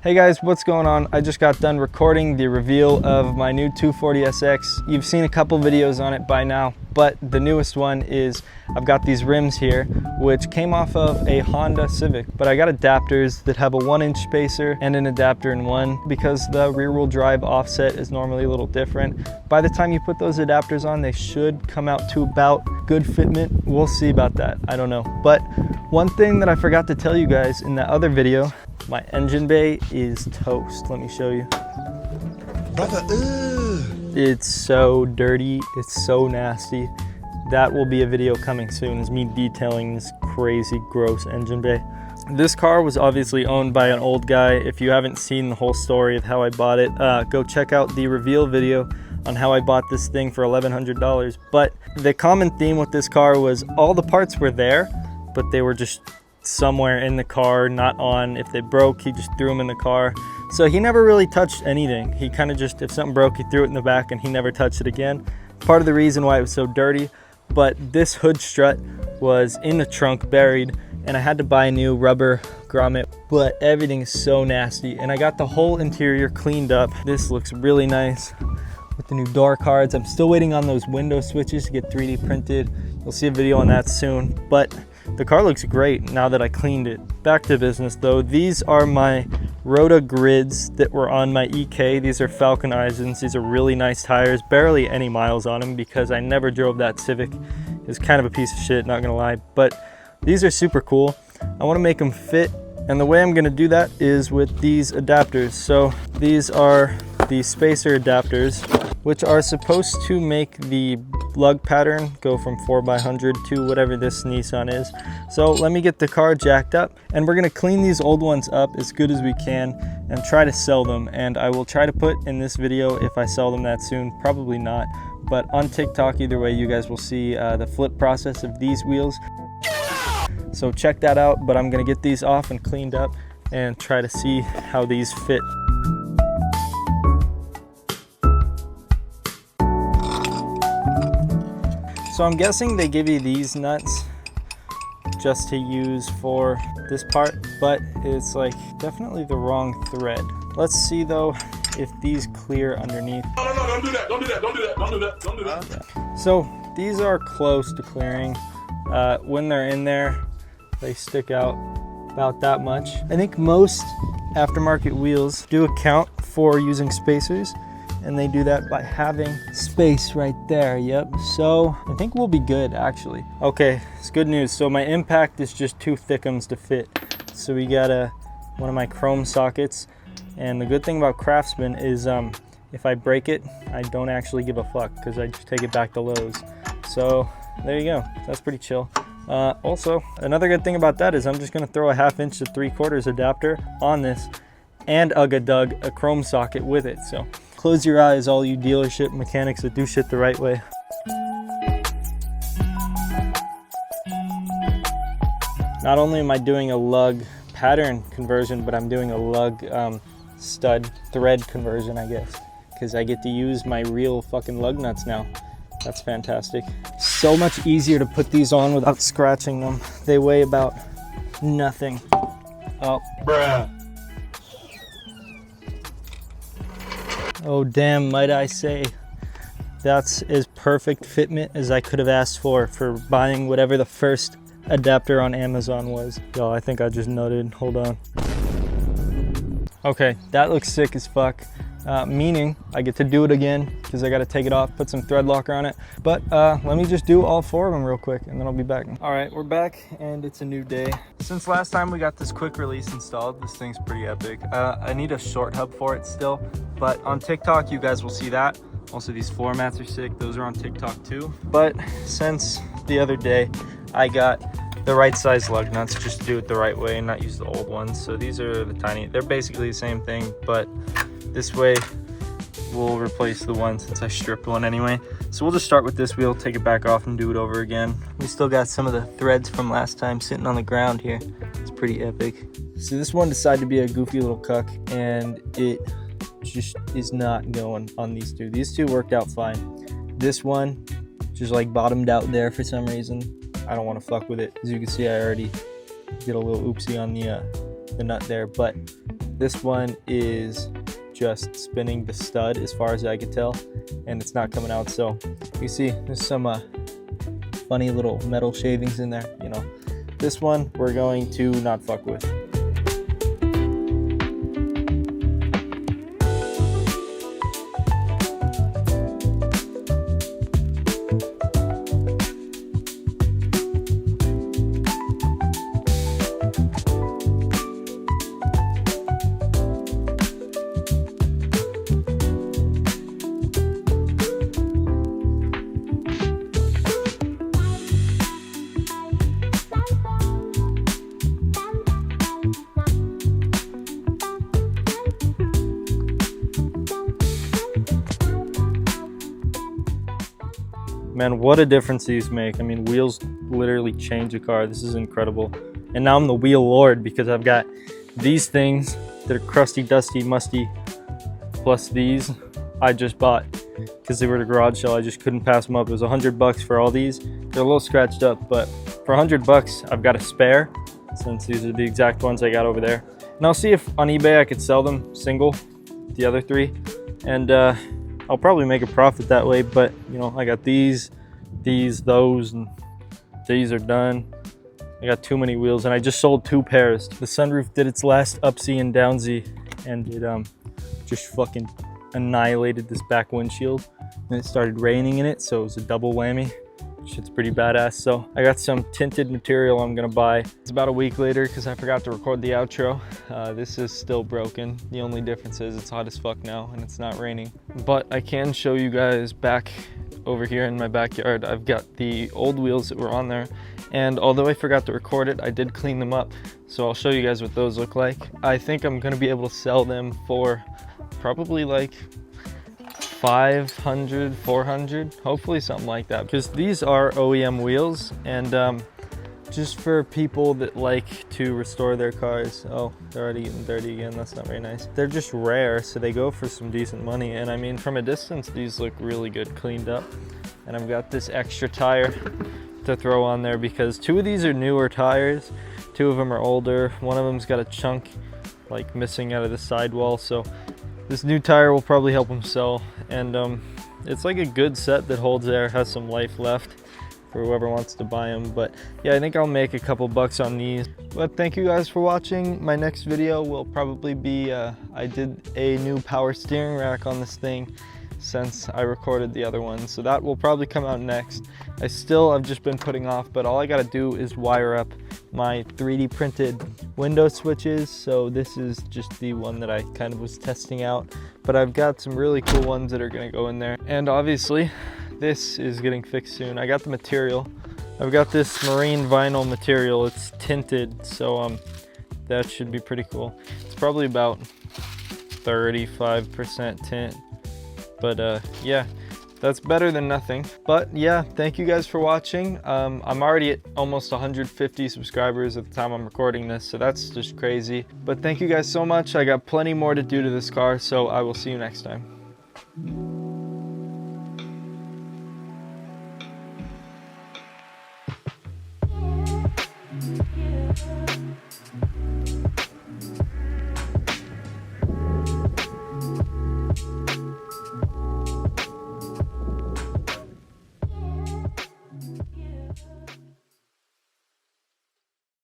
Hey guys, what's going on? I just got done recording the reveal of my new 240SX. You've seen a couple videos on it by now, but the newest one is I've got these rims here, which came off of a Honda Civic, but I got adapters that have a 1-inch spacer and an adapter in one because the rear wheel drive offset is normally a little different. By the time you put those adapters on, they should come out to about good fitment. We'll see about that, I don't know. But one thing that I forgot to tell you guys in that other video, my engine bay is toast. Let me show you. Brother, it's so dirty, it's so nasty. That will be a video coming soon, is me detailing this crazy gross engine bay. This car was obviously owned by an old guy. If you haven't seen the whole story of how I bought it, go check out the reveal video on how I bought this thing for $1,100. But the common theme with this car was all the parts were there, but they were just somewhere in the car, not on. If they broke, he just threw them in the car. So he never really touched anything. He kind of just, if something broke, he threw it in the back and he never touched it again. Part of the reason why it was so dirty. But this hood strut was in the trunk buried, and I had to buy a new rubber grommet, but everything is so nasty. And I got the whole interior cleaned up. This looks really nice with the new door cards. I'm still waiting on those window switches to get 3D printed. You'll see a video on that soon, but the car looks great now that I cleaned it. Back to business though. These are my Rota grids that were on my EK. These are Falcon Eisens. These are really nice tires. Barely any miles on them because I never drove that Civic. It's kind of a piece of shit, not gonna lie. But these are super cool. I wanna make them fit. And the way I'm gonna do that is with these adapters. So these are the spacer adapters, which are supposed to make the lug pattern go from 4x100 to whatever this Nissan is. So let me get the car jacked up, and we're gonna clean these old ones up as good as we can and try to sell them. And I will try to put in this video if I sell them that soon, probably not. But on TikTok, either way, you guys will see the flip process of these wheels. So check that out, but I'm gonna get these off and cleaned up and try to see how these fit. So I'm guessing they give you these nuts just to use for this part, but it's like definitely the wrong thread. Let's see though if these clear underneath. no, don't do that, don't do that, don't do that, don't do that, don't do that. Yeah. So these are close to clearing. When they're in there, they stick out about that much. I think most aftermarket wheels do account for using spacers, and they do that by having space right there. Yep, so I think we'll be good actually. Okay, it's good news. So my impact is just 2 thickums to fit. So we got one of my chrome sockets, and the good thing about Craftsman is if I break it, I don't actually give a fuck because I just take it back to Lowe's. So there you go, that's pretty chill. Also, another good thing about that is I'm just gonna throw a 1/2 inch to 3/4 adapter on this and dug a chrome socket with it. So close your eyes, all you dealership mechanics that do shit the right way. Not only am I doing a lug pattern conversion, but I'm doing a lug stud thread conversion, I guess, because I get to use my real fucking lug nuts now. That's fantastic. So much easier to put these on without scratching them. They weigh about nothing. Oh, bruh. Oh damn, might I say, that's as perfect fitment as I could have asked for buying whatever the first adapter on Amazon was. Yo, I think I just nutted, hold on. Okay, that looks sick as fuck. Meaning I get to do it again because I got to take it off, put some thread locker on it. But let me just do all 4 of them real quick and then I'll be back. All right, we're back and it's a new day. Since last time we got this quick release installed, this thing's pretty epic. I need a short hub for it still, but on TikTok you guys will see that. Also, these floor mats are sick. Those are on TikTok too. But since the other day, I got the right size lug nuts just to do it the right way and not use the old ones. So these are the tiny, they're basically the same thing, but this way we'll replace the one since I stripped one anyway. So we'll just start with this wheel, take it back off and do it over again. We still got some of the threads from last time sitting on the ground here. It's pretty epic. So this one decided to be a goofy little cuck and it just is not going on these two. These two worked out fine. This one just like bottomed out there for some reason. I don't want to fuck with it. As you can see, I already did a little oopsie on the nut there, but This one is just spinning the stud as far as I could tell, and it's not coming out. So you see there's some funny little metal shavings in there, you know. This one we're going to not fuck with. Man, what a difference these make. I mean, wheels literally change a car. This is incredible. And now I'm the wheel lord because I've got these things that are crusty, dusty, musty, plus these I just bought because they were at a garage sale. I just couldn't pass them up. It was $100 for all these. They're a little scratched up, but for $100, I've got a spare, since these are the exact ones I got over there. And I'll see if on eBay I could sell them single, the other three, and I'll probably make a profit that way. But you know, I got these, those, and these are done. I got too many wheels, and I just sold 2 pairs. The sunroof did its last upsy and downsy, and it just fucking annihilated this back windshield. And it started raining in it, so it was a double whammy. Shit's pretty badass. So I got some tinted material I'm gonna buy. It's about a week later because I forgot to record the outro. This is still broken. The only difference is it's hot as fuck now and it's not raining. But I can show you guys back over here in my backyard. I've got the old wheels that were on there, and although I forgot to record it, I did clean them up. So I'll show you guys what those look like. I think I'm gonna be able to sell them for probably like 500, 400, hopefully something like that, because these are OEM wheels, and just for people that like to restore their cars. Oh, they're already getting dirty again. That's not very nice. They're just rare, so they go for some decent money. And I mean, from a distance, these look really good cleaned up. And I've got this extra tire to throw on there because 2 of these are newer tires, 2 of them are older. One of them's got a chunk like missing out of the sidewall, so this new tire will probably help them sell. And it's like a good set that holds air, has some life left for whoever wants to buy them. But yeah, I think I'll make a couple bucks on these. But thank you guys for watching. My next video will probably be I did a new power steering rack on this thing since I recorded the other one, so that will probably come out next. I've just been putting off, but all I gotta do is wire up my 3D printed window switches. So this is just the one that I kind of was testing out, but I've got some really cool ones that are gonna go in there. And obviously this is getting fixed soon. I got the material. I've got this marine vinyl material. It's tinted, so that should be pretty cool. It's probably about 35% tint, but yeah, that's better than nothing. But yeah, thank you guys for watching. I'm already at almost 150 subscribers at the time I'm recording this, so that's just crazy. But thank you guys so much. I got plenty more to do to this car, so I will see you next time.